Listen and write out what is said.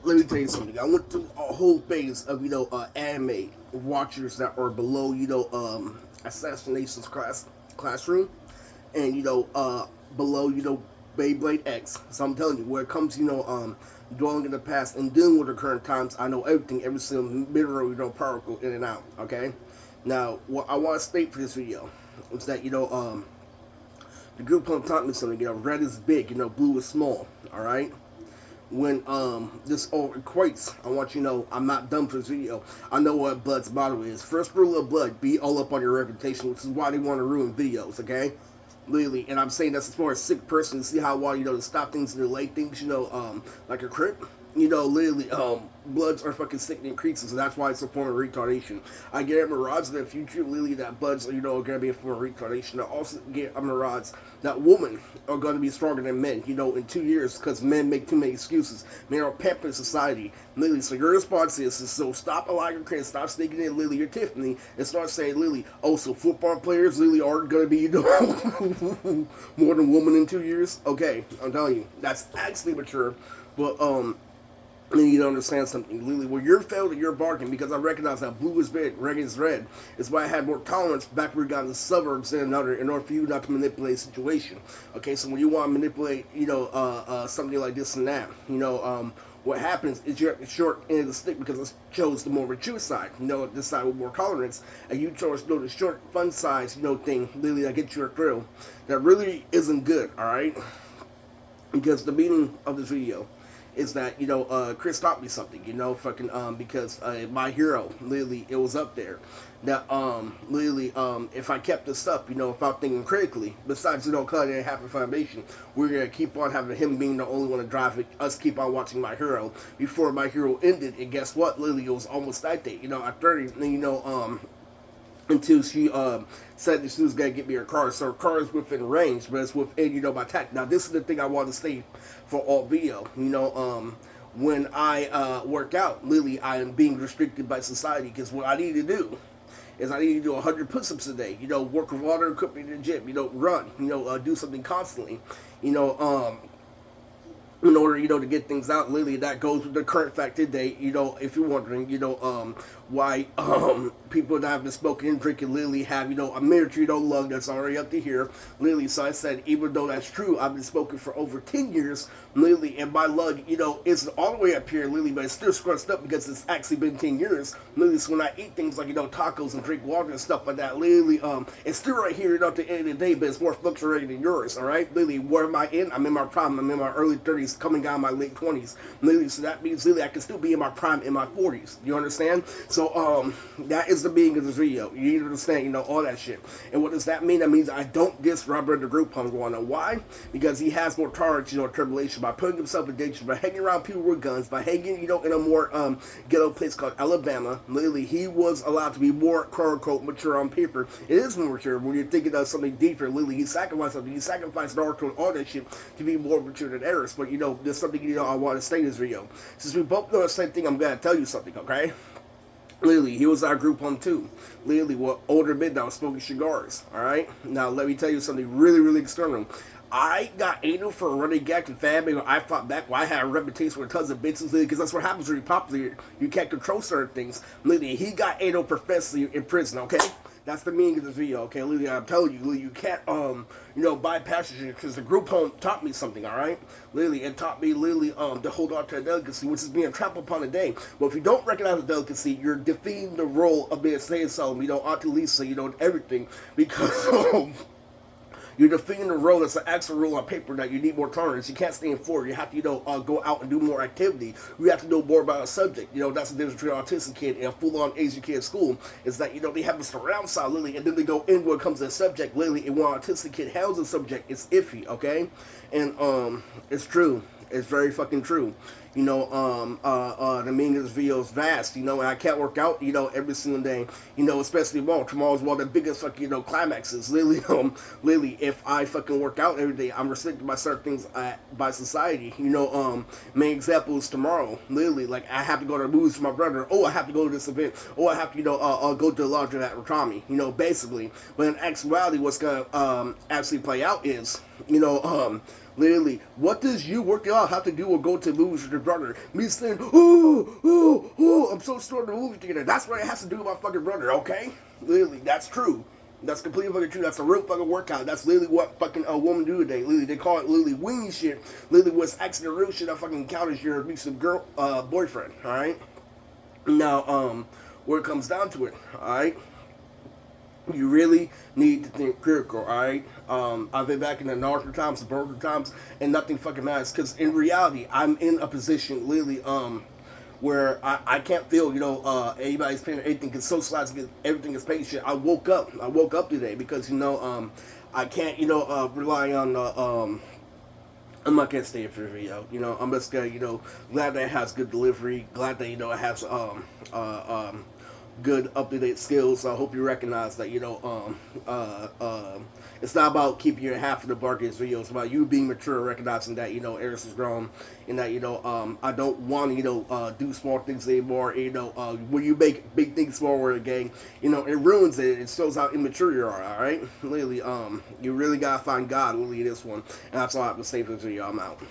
let me tell you something. I went through a whole phase of anime watchers that are below assassinations classroom, and below Beyblade X. So I'm telling you, where it comes dwelling in the past and dealing with the current times, I know everything, every single mineral power go in and out. Okay, now what I want to state for this video is that the group home taught me something. Red is big, blue is small. All right, when this all equates, I want you to know I'm not done for this video. I know what blood's motto is. First rule of blood: be all up on your reputation, which is why they want to ruin videos. Okay, literally, and I'm saying that's as far as sick person to see how well to stop things and delay things. Like a crip. Literally, bloods are fucking sickening creatures, and that's why it's a form of retardation. I get mirage in the future, literally, that bloods, are gonna be a form of retardation. I also get a mirage that women are gonna be stronger than men, in 2 years, because men make too many excuses. Men are pampering society, literally. So your response is so stop allowing your kids, stop sneaking in, literally, your Tiffany, and start saying, literally, oh, so football players, literally, aren't gonna be, more than women in 2 years? Okay, I'm telling you, that's actually mature, but, and you don't understand something, Lily. Well, you're failed at your bargain because I recognize that blue is red, red is red. It's why I had more tolerance back when we got in the suburbs than another in order for you not to manipulate a situation. Okay, so when you want to manipulate, something like this and that, what happens is you're at the short end of the stick because I chose the more mature side, this side with more tolerance, and you chose the short, fun size, thing, Lily, that gets you a thrill. That really isn't good, all right? Because the meaning of this video is that Chris taught me something, fucking because my hero, literally, it was up there that literally if I kept this up, if I'm thinking critically, besides cutting and half a foundation, we're gonna keep on having him being the only one to drive it, us keep on watching my hero before my hero ended, and guess what, literally, it was almost that day, at 30, until she said that she was gonna get me her car. So her car is within range, but it's within my tech. Now this is the thing I want to say for all video. When I work out, literally I am being restricted by society because what I need to do is I need to do 100 push-ups a day. Work with water equipment in the gym. Run. Do something constantly. You know, um, in order, to get things out. Literally, that goes with the current fact today. If you're wondering, why people that have been smoking and drinking literally have, a military, lung that's already up to here. Literally, so I said, even though that's true, I've been smoking for over 10 years, literally, and my lung, it's all the way up here, literally, but it's still scrunched up because it's actually been 10 years. Literally, so when I eat things like, tacos and drink water and stuff like that, literally, it's still right here, at the end of the day, but it's more fluctuating than yours, all right? Literally, where am I in? I'm in my prime. I'm in my early 30s, coming down my late 20s. Literally, so that means literally I can still be in my prime in my 40s. You understand? So that is the meaning of this video. You need to understand, all that shit. And what does that mean? That means I don't diss Robert the group home going on. Why? Because he has more tolerance, tribulation by putting himself in danger, by hanging around people with guns, by hanging, in a more ghetto place called Alabama. Literally, he was allowed to be more quote unquote mature on paper. It is more mature when you're thinking of something deeper. Literally, he sacrificed something. He sacrificed Naruto and all that shit to be more mature than Eris. But there's something I want to say in this video. Since we both know the same thing, I'm gonna tell you something, okay? Literally, he was our group home too. Literally, what older men now smoking cigars. All right. Now let me tell you something really, really external. I got anal for a running gag and family. I fought back. Well, I had a reputation with tons of bitches because that's what happens when you're popular. You can't control certain things. Literally, he got anal professionally in prison. Okay. That's the meaning of this video, okay? Literally, I'm telling you, literally, you can't, bypass it because the group home taught me something, all right? Literally, it taught me, literally, to hold on to a delicacy, which is being trampled upon a day. But if you don't recognize the delicacy, you're defeating the role of being saying so, Auntie Lisa, and everything, because, you're defeating the role that's an actual rule on paper that you need more tolerance. You can't stay in forward. You have to, go out and do more activity. You have to know more about a subject. That's the difference between an autistic kid and a full-on Asian kid at school. Is that, they have the surround sound, literally, and then they go in when it comes to the subject, literally, and when an autistic kid handles the subject, it's iffy, okay? And, it's true. It's very fucking true. The meaning of this video is vast, and I can't work out, every single day, especially tomorrow. Tomorrow's one of the biggest fucking, climaxes. Literally, if I fucking work out every day, I'm restricted by certain things by society. Main example is tomorrow. Literally, like, I have to go to the movies with my brother. Oh, I have to go to this event. Oh, I have to, go to the laundry at Rotami, basically. But in actuality, what's gonna, actually play out is, literally, what does you working out have to do with go to movies with fucking brother. Me saying, ooh, I'm so sore in the movie theater. That's what it has to do with my fucking brother, okay? Literally, that's true. That's completely fucking true. That's a real fucking workout. That's literally what fucking a woman do today. Literally, they call it literally wingy shit. Literally, what's actually the real shit I fucking encounters your abusive girl, boyfriend, alright? Now, where it comes down to it, alright? You really need to think critical, alright? I've been back in the darker times, the broker times, and nothing fucking matters. Because in reality, I'm in a position, literally, where I can't feel, anybody's paying anything, because socialized, everything is paid shit. I woke up today because, I can't, rely on, I'm not gonna stay for the video, I'm just gonna, glad that it has good delivery, glad that, it has, good up-to-date skills. So I hope you recognize that, it's not about keeping your half of the bargain's video. It's about you being mature, recognizing that, Eris is grown, and that, I don't want to, do small things anymore. When you make big things small again, it ruins it. It shows how immature you are, alright? Literally, you really gotta find God, really, this one. And that's all I have to say for this video. I'm out.